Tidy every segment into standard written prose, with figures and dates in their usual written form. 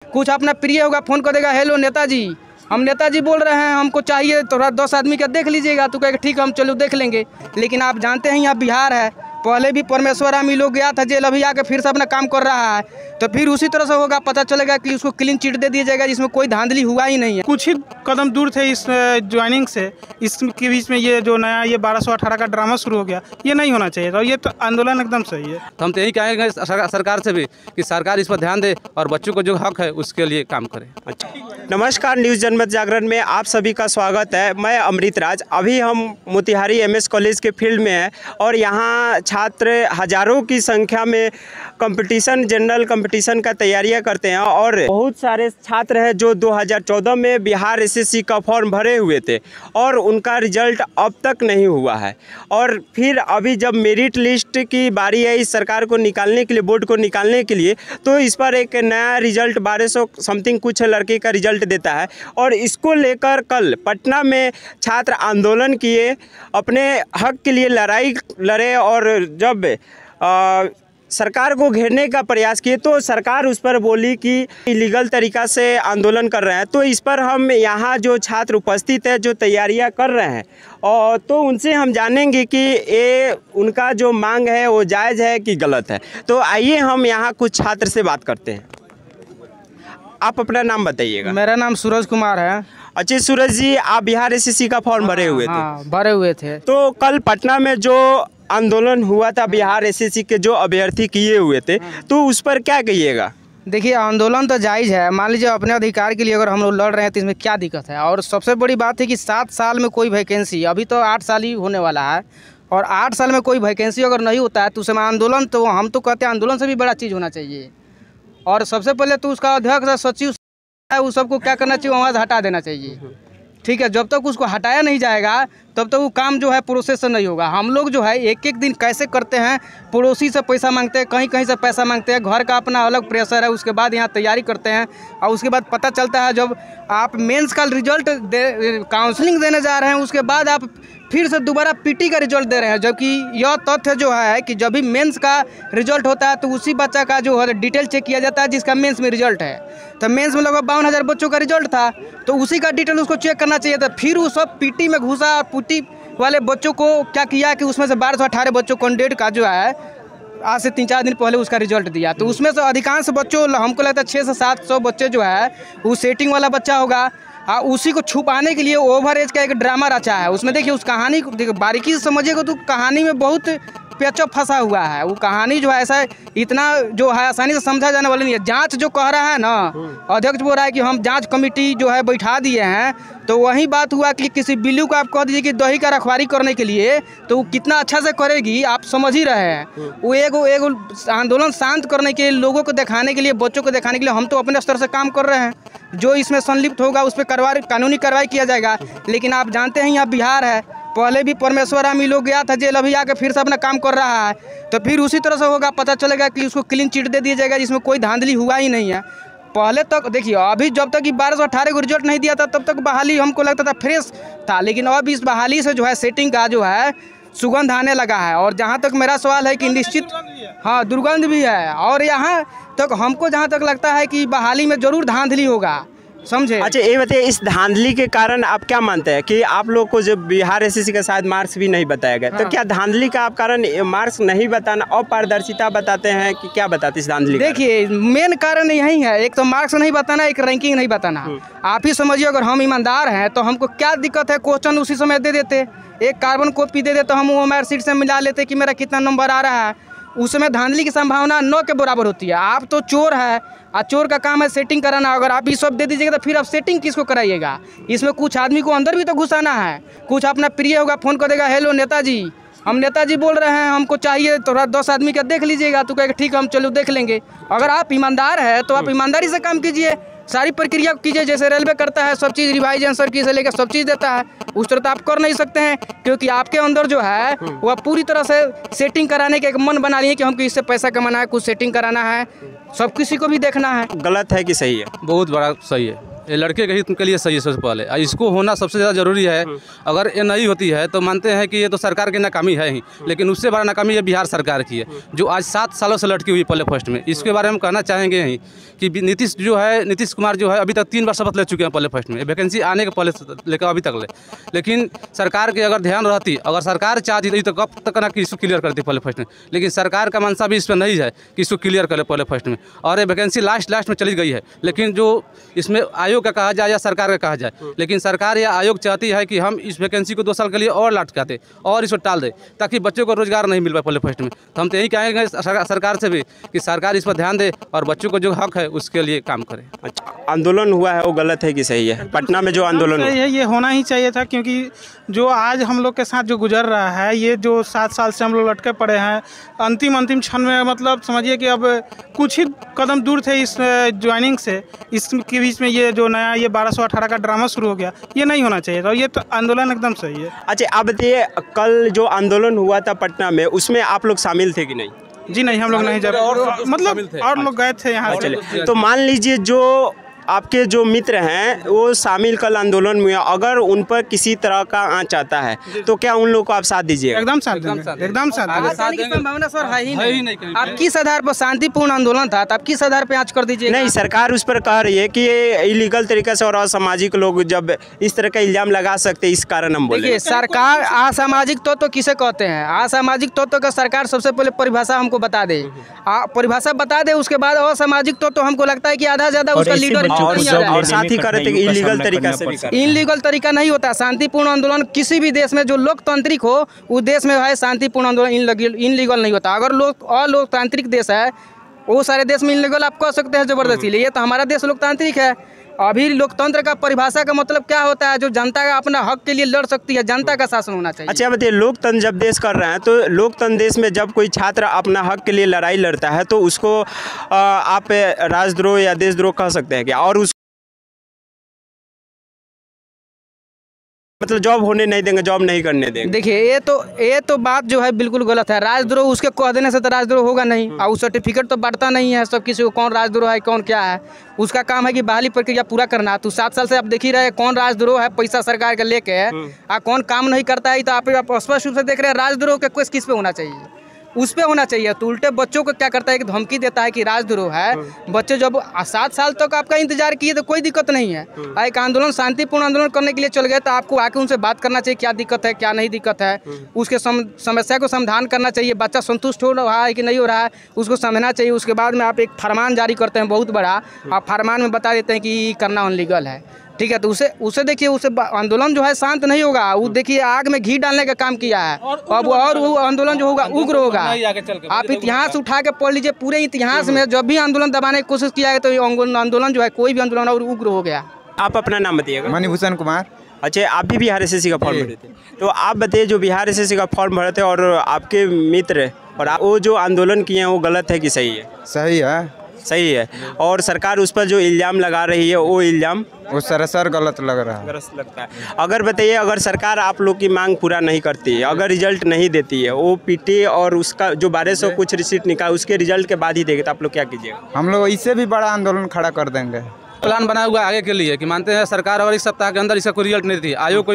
कुछ अपना प्रिय होगा फ़ोन कर देगा, हेलो नेताजी, हम नेताजी बोल रहे हैं, हमको चाहिए थोड़ा 10 आदमी का देख लीजिएगा। तो कहेगा ठीक है, हम चलो देख लेंगे। लेकिन आप जानते हैं यहाँ बिहार है, पहले भी परमेश्वर आमी लोग गया था जेल, अभी आके फिर से अपना काम कर रहा है। तो फिर उसी तरह से होगा, पता चलेगा कि उसको क्लीन चिट दे दिया जाएगा जिसमें कोई धांधली हुआ ही नहीं है। कुछ ही कदम दूर थे इस ज्वाइनिंग से, इसके बीच में ये जो नया ये 1218 का ड्रामा शुरू हो गया, ये नहीं होना चाहिए था। ये तो आंदोलन एकदम सही है। तो हम तो यही कहेंगे सरकार से भी कि सरकार इस पर ध्यान दे और बच्चों को जो हक है उसके लिए काम करे। नमस्कार, न्यूज़ जनमत जागरण में आप सभी का स्वागत है। मैं अमृत राज। अभी हम मोतिहारी एमएस कॉलेज के फील्ड में हैं और यहाँ छात्र हज़ारों की संख्या में कंपटीशन, जनरल कंपटीशन का तैयारियां करते हैं और बहुत सारे छात्र हैं जो 2014 में बिहार एसएससी का फॉर्म भरे हुए थे और उनका रिजल्ट अब तक नहीं हुआ है। और फिर अभी जब मेरिट लिस्ट की बारी आई सरकार को निकालने के लिए, बोर्ड को निकालने के लिए, तो इस पर एक नया रिजल्ट 1200 समथिंग कुछ लड़के का रिजल्ट देता है। और इसको लेकर कल पटना में छात्र आंदोलन किए, अपने हक के लिए लड़ाई लड़े और जब सरकार को घेरने का प्रयास किए तो सरकार उस पर बोली कि इलीगल तरीक़ा से आंदोलन कर रहे हैं। तो इस पर हम यहाँ जो छात्र उपस्थित है, जो तैयारियां कर रहे हैं, और तो उनसे हम जानेंगे कि ये उनका जो मांग है वो जायज़ है कि गलत है। तो आइए हम यहाँ कुछ छात्र से बात करते हैं। आप अपना नाम बताइएगा। मेरा नाम सूरज कुमार है। अच्छा सूरज जी, आप बिहार एसएससी का फॉर्म भरे हुए थे? हाँ, भरे हुए थे। तो कल पटना में जो आंदोलन हुआ था बिहार एसएससी के जो अभ्यर्थी किए हुए थे, तो उस पर क्या कहिएगा? देखिए, आंदोलन तो जायज़ है। मान लीजिए अपने अधिकार के लिए अगर हम लोग लड़ रहे हैं तो इसमें क्या दिक्कत है। और सबसे बड़ी बात है कि 7 साल में कोई वैकेंसी, अभी तो 8 साल ही होने वाला है, और 8 साल में कोई वैकेंसी अगर नहीं होता है तो उसमें आंदोलन, तो हम तो कहते हैं आंदोलन से भी बड़ा चीज़ होना चाहिए। और सबसे पहले तो उसका अध्यक्ष सचिव है, उस सबको क्या करना चाहिए, वहाँ से हटा देना चाहिए। ठीक है, जब तक उसको हटाया नहीं जाएगा तब तक वो काम जो है प्रोसेस से नहीं होगा। हम लोग जो है एक एक दिन कैसे करते हैं, पड़ोसी से पैसा मांगते हैं, कहीं कहीं से पैसा मांगते हैं, घर का अपना अलग प्रेशर है, उसके बाद यहाँ तैयारी करते हैं। और उसके बाद पता चलता है जब आप मेंस का रिजल्ट काउंसलिंग देने जा रहे हैं, उसके बाद आप फिर से दोबारा पीटी का रिजल्ट दे रहे हैं। जबकि यह तथ्य जो है कि जब भी मेंस का रिजल्ट होता है तो उसी बच्चा का जो है डिटेल चेक किया जाता है जिसका मेंस में रिजल्ट है। तो मेंस में लगभग 52,000 बच्चों का रिजल्ट था, तो उसी का डिटेल उसको चेक करना चाहिए था। फिर वो सब पीटी में घुसा और पीटी वाले बच्चों को क्या किया कि उसमें से 1218 बच्चों कैंडिडेट का जो है आज से 3-4 दिन पहले उसका रिजल्ट दिया। तो उसमें से अधिकांश बच्चों, हमको लगता है 600 से 700 बच्चे जो है वो सेटिंग वाला बच्चा होगा। उसी को छुपाने के लिए ओवर एज का एक ड्रामा रचा है। उसमें देखिए उस कहानी को बारीकी से समझिएगा तो कहानी में बहुत पेचअप फंसा हुआ है। वो कहानी जो है ऐसा इतना जो है आसानी से समझा जाने वाली नहीं है। जांच जो कह रहा है ना, अध्यक्ष बोल रहा है कि हम जांच कमेटी जो है बैठा दिए हैं, तो वही बात हुआ कि किसी बिल्ली को आप कह दीजिए कि दही का रखवारी करने के लिए, तो वो कितना अच्छा से करेगी आप समझ ही रहे हैं। वो एक आंदोलन शांत करने के लिए, लोगों को दिखाने के लिए, बच्चों को दिखाने के लिए हम तो अपने स्तर से काम कर रहे हैं। जो इसमें संलिप्त होगा उस पर कानूनी कार्रवाई किया जाएगा। लेकिन आप जानते हैं यहाँ बिहार है, पहले भी परमेश्वर आमी लोग गया था जेल, अभी आके फिर से अपना काम कर रहा है। तो फिर उसी तरह से होगा, पता चलेगा कि उसको क्लीन चिट दे दिया जाएगा जिसमें कोई धांधली हुआ ही नहीं है। पहले तक देखिए, अभी जब तक कि 1218 को रिजल्ट नहीं दिया था तब तक बहाली हमको लगता था फ्रेश था, लेकिन अब इस बहाली से जो है सेटिंग का जो है सुगंध आने लगा है। और जहाँ तक मेरा सवाल है कि निश्चित, हाँ, दुर्गंध भी है। और यहाँ तक हमको जहाँ तक लगता है कि बहाली में ज़रूर धांधली होगा, समझे। अच्छा, ये बताइए, इस धांधली के कारण आप क्या मानते हैं कि आप लोग को जब बिहार एसएससी का शायद मार्क्स भी नहीं बताया गया, तो क्या धांधली का आप कारण मार्क्स नहीं बताना, अपारदर्शिता बताते हैं कि क्या बताते इस धांधली? देखिए, मेन कारण यही है, एक तो मार्क्स नहीं बताना, एक रैंकिंग नहीं बताना। आप ही समझिए, अगर हम ईमानदार हैं तो हमको क्या दिक्कत है, क्वेश्चन उसी समय दे देते, एक कार्बन कॉपी दे दे तो हम वो मार्कशीट से मिला लेते कि मेरा कितना नंबर आ रहा है। उसमें धांधली की संभावना 9 के बराबर होती है। आप तो चोर है और चोर का काम है सेटिंग कराना। अगर आप ये सब दे दीजिएगा तो फिर आप सेटिंग किसको कराइएगा? इसमें कुछ आदमी को अंदर भी तो घुसाना है। कुछ अपना प्रिय होगा, फ़ोन कर देगा, हेलो नेताजी, हम नेताजी बोल रहे हैं, हमको चाहिए थोड़ा 10 आदमी का देख लीजिएगा। तो कहेगा ठीक है, हम चलो देख लेंगे। अगर आप ईमानदार है तो आप ईमानदारी से काम कीजिए, सारी प्रक्रिया कीजिए, जैसे रेलवे करता है, सब चीज़ रिवाइज आंसर की से लेकर सब चीज़ देता है। उस तरह तो आप कर नहीं सकते हैं, क्योंकि आपके अंदर जो है वह पूरी तरह से सेटिंग कराने के एक मन बना लिए कि हमको इससे पैसा कमाना है, कुछ सेटिंग कराना है, सब किसी को भी देखना है। गलत है कि सही है? बहुत बड़ा सही है। ये लड़के के हित के लिए सही है सबसे पहले, और इसको होना सबसे ज़्यादा ज़रूरी है। अगर ये नहीं होती है तो मानते हैं कि ये तो सरकार की नाकामी है ही, लेकिन उससे बड़ा नाकामी ये बिहार सरकार की है, जो आज 7 सालों से लटकी हुई पहले फर्स्ट में। इसके बारे में हम कहना चाहेंगे ही कि नीतीश कुमार जो है अभी तक 3 बार शपथ ले चुके हैं पहले फर्स्ट में, वैकेंसी आने के पहले लेकर अभी तक ले। लेकिन सरकार के अगर ध्यान रहती, अगर सरकार चाहती तो कब तक ना कि इसको क्लियर करती पहले फर्स्ट में, लेकिन सरकार का मंशा भी इस पर नहीं है कि इसको क्लियर करे पहले फर्स्ट में। और ये वैकेंसी लास्ट में चली गई है, लेकिन जो इसमें आयोग का कहा जाए या सरकार का कहा जाए, लेकिन सरकार या आयोग चाहती है कि हम इस वैकेंसी को 2 साल के लिए और लटकाते और इसको टाल दे, ताकि बच्चों को रोजगार नहीं मिल पाए पहले फर्स्ट में। तो हम तो यही कहेंगे सरकार से भी कि सरकार इस पर ध्यान दे और बच्चों को जो हक है उसके लिए काम करे। अच्छा, आंदोलन हुआ है वो गलत है कि सही है? पटना में जो आंदोलन सही है, ये होना ही चाहिए था, क्योंकि जो आज हम लोग के साथ जो गुजर रहा है, ये जो 7 साल से हम लोग लटके पड़े हैं, अंतिम क्षण में मतलब समझिए कि अब कुछ ही कदम दूर थे इस ज्वाइनिंग से, इसके बीच में ये जो नया ये 1218 का ड्रामा शुरू हो गया, ये नहीं होना चाहिए था। ये तो आंदोलन एकदम सही है। अच्छा, अब बताइए, कल जो आंदोलन हुआ था पटना में, उसमें आप लोग शामिल थे कि नहीं? जी नहीं, हम लोग नहीं जा रहे, मतलब और लोग गए थे यहाँ से। तो मान लीजिए जो आपके जो मित्र हैं वो शामिल कल आंदोलन में, अगर उन पर किसी तरह का आँच आता है तो क्या उन लोगों को आप साथ दीजिएगा? एकदम साथ देंगे, एकदम साथ देंगे। संभावना सर है ही नहीं। आप किस आधार पर शांतिपूर्ण आंदोलन था, तो आप किस आधार पर आँच कर दीजिए? नहीं, सरकार उस पर कह रही है कि ये इलीगल तरीके से और असामाजिक लोग जब इस तरह का इल्जाम लगा सकते हैं, इस कारण हम बोले। देखिए, सरकार असामाजिक तत्व किसे कहते हैं? असामाजिक तत्व का सरकार सबसे पहले परिभाषा हमको बता दे, परिभाषा बता दे, उसके बाद असामाजिक तत्व हमको लगता है कि आधा ज्यादा उसका लीडर और साथ ही करे थे इलीगल तरीका से भी। इनलीगल तरीका नहीं होता। शांतिपूर्ण आंदोलन किसी भी देश में जो लोकतांत्रिक हो, उस देश में है शांतिपूर्ण आंदोलन इनलीगल नहीं होता। अगर अलोकतांत्रिक देश है, वो सारे देश में इनलीगल आप कह सकते हैं जबरदस्ती। ये तो हमारा देश लोकतांत्रिक है। अभी लोकतंत्र का परिभाषा का मतलब क्या होता है? जो जनता का अपना हक के लिए लड़ सकती है, जनता का शासन होना चाहिए। अच्छा बताइए, लोकतंत्र जब देश कर रहे हैं, तो लोकतंत्र देश में जब कोई छात्र अपना हक के लिए लड़ाई लड़ता है तो उसको आप राजद्रोह या देशद्रोह कह सकते हैं क्या? और उस मतलब जॉब होने नहीं देंगे, जॉब नहीं करने देंगे? देखिए, ये तो बात जो है बिल्कुल गलत है। राजद्रोह उसके कह देने से तो राजद्रोह होगा नहीं, और उस सर्टिफिकेट तो बढ़ता नहीं है सब किसी को, कौन राजद्रोह है कौन क्या है। उसका काम है कि बहाली प्रक्रिया पूरा करना। तो 7 साल से आप देख ही रहे कौन राजद्रोह है, पैसा सरकार का लेके कौन काम नहीं करता है। तो आप स्पष्ट रूप से देख रहे हैं राजद्रोह का केस किस पे होना चाहिए, उस पे होना चाहिए। तो उल्टे बच्चों को क्या करता है कि धमकी देता है कि राजद्रोह है। बच्चे जब 7 साल तक आपका इंतजार किए तो कोई दिक्कत नहीं है। एक आंदोलन शांतिपूर्ण आंदोलन करने के लिए चल गए तो आपको आके उनसे बात करना चाहिए, क्या दिक्कत है क्या नहीं दिक्कत है, उसके समस्या को समाधान करना चाहिए। बच्चा संतुष्ट हो रहा है कि नहीं हो रहा है उसको समझना चाहिए। उसके बाद में आप एक फरमान जारी करते हैं बहुत बड़ा, आप फरमान में बता देते हैं कि करना अनलीगल है, ठीक है। तो उसे देखिए, उसे आंदोलन जो है शांत नहीं होगा। वो देखिए आग में घी डालने का काम किया है। अब और वो आंदोलन जो होगा उग्र होगा। आप इतिहास उठा के पढ़ लीजिए, पूरे इतिहास में जब भी आंदोलन दबाने की कोशिश किया है तो आंदोलन जो है कोई भी आंदोलन और उग्र हो गया। आप अपना नाम बताइएगा। मणिभूषण कुमार। अच्छा, आप भी बिहार एसएससी का फॉर्म भरे थे, तो आप बताइए जो बिहार एसएससी का फॉर्म भरे थे और आपके मित्र और वो जो आंदोलन किए हैं वो गलत है कि सही है? सही है। सही है। और सरकार उस पर जो इल्ज़ाम लगा रही है वो इल्ज़ाम वो सरासर गलत लग रहा है। गलत लगता है। अगर बताइए, अगर सरकार आप लोग की मांग पूरा नहीं करती है, अगर रिजल्ट नहीं देती है, वो पीटी और उसका जो 1200 कुछ रिसीट निकाल उसके रिजल्ट के बाद ही देगा, तो आप लोग क्या कीजिएगा? हम लोग इससे भी बड़ा आंदोलन खड़ा कर देंगे। प्लान बना हुआ आगे के लिए कि मानते हैं सरकार अगर 1 सप्ताह के अंदर इसका कोई रिजल्ट नहीं देती, आयोग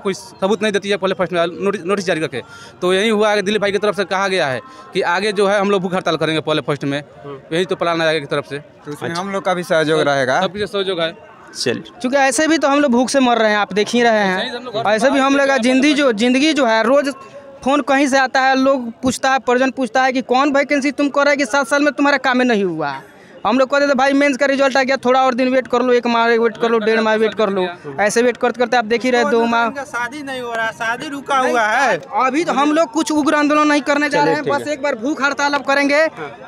कोई सबूत नहीं देती है पहले फर्स्ट में नोटिस जारी करके, तो यही हुआ है दिलीप भाई की तरफ से कहा गया है कि आगे जो है हम लोग भूख हड़ताल करेंगे पहले फर्स्ट में। यही तो प्लान है आगे की तरफ से, तो उसमें हम लोग का भी सहयोग रहेगा। सबके सहयोग है। चल, क्योंकि ऐसे भी तो हम लोग भूख से मर रहे हैं, आप देख ही रहे हैं। ऐसे भी हम लोग का जिंदगी जो है, रोज फोन कहीं से आता है, लोग पूछता है, परिजन पूछता है कि कौन वैकेंसी तुम कर रहे हैं कि 7 साल में तुम्हारा काम नहीं हुआ। हम लोग कहते थे भाई मेंस का रिजल्ट आ गया, थोड़ा और दिन वेट कर लो, 1 माह वेट कर लो, 1.5 माह वेट कर लो। ऐसे वेट करते करते आप देख ही रहे 2 माह शादी नहीं हो रहा, शादी रुका हुआ है। अभी तो हम लोग कुछ उग्र आंदोलन नहीं करने जा रहे हैं, बस एक बार भूख हड़ताल अब करेंगे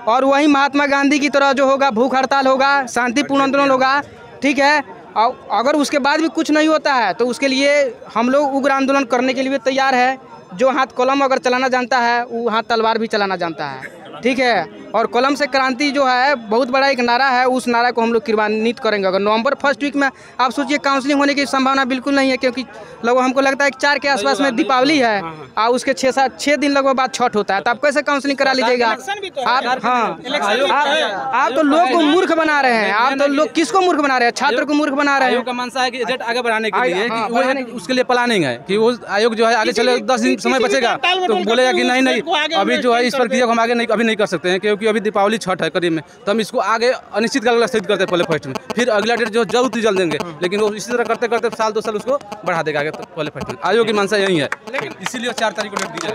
और वही महात्मा गांधी की तरह जो होगा भूख हड़ताल होगा, शांतिपूर्ण आंदोलन होगा, ठीक है। और अगर उसके बाद भी कुछ नहीं होता है तो उसके लिए हम लोग उग्र आंदोलन करने के लिए तैयार है। जो हाथ कलम अगर चलाना जानता है वो हाथ तलवार भी चलाना जानता है। ठीक है। और कलम से क्रांति जो है बहुत बड़ा एक नारा है, उस नारा को हम लोग क्रियान्वित करेंगे। अगर नवंबर फर्स्ट वीक में आप सोचिए काउंसलिंग होने की संभावना बिल्कुल नहीं है, क्योंकि लगभग हमको लगता है कि 4 के आसपास में दीपावली है और उसके 6 दिन लगभग बाद छठ होता है, तो आप कैसे काउंसलिंग करा लीजिएगा आप? हाँ, आप तो लोग को मूर्ख बना रहे हैं। आप तो लोग किसको मूर्ख बना रहे हैं? छात्र को मूर्ख बना रहे हैं। आयोग का मंशा है कि एजेंट आगे बढ़ाने के लिए कि वो उसके लिए प्लानिंग है कि वो आयोग जो है आगे चले 10 दिन समय बचेगा तो बोलेगा कि नहीं अभी जो है इस प्रक्रिया को हम आगे अभी नहीं कर सकते हैं, क्योंकि अभी दीपावली छठ है करीब में, तो हम इसको आगे अनिश्चित काल स्थगित करते हैं पहले फर्स्ट में, फिर अगला डेट जो जल्द ही जल्द देंगे, लेकिन वो इसी तरह करते करते साल 2 साल उसको बढ़ा देगा आगे पहले फर्स्ट में। आयोग की मंशा यही है, इसीलिए 4 तारीख को डेट दी जाए।